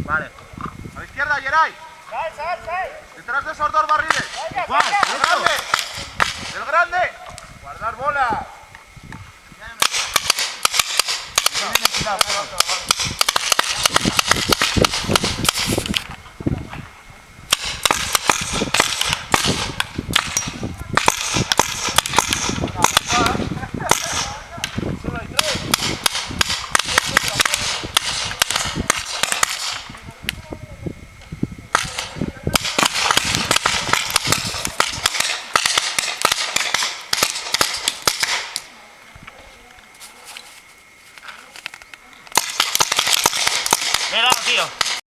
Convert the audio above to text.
Vale. A la izquierda, Geray. Sal. Detrás de esos dos barriles. ¿Cuál? El grande. El grande. Guardar bolas. Mira, tío.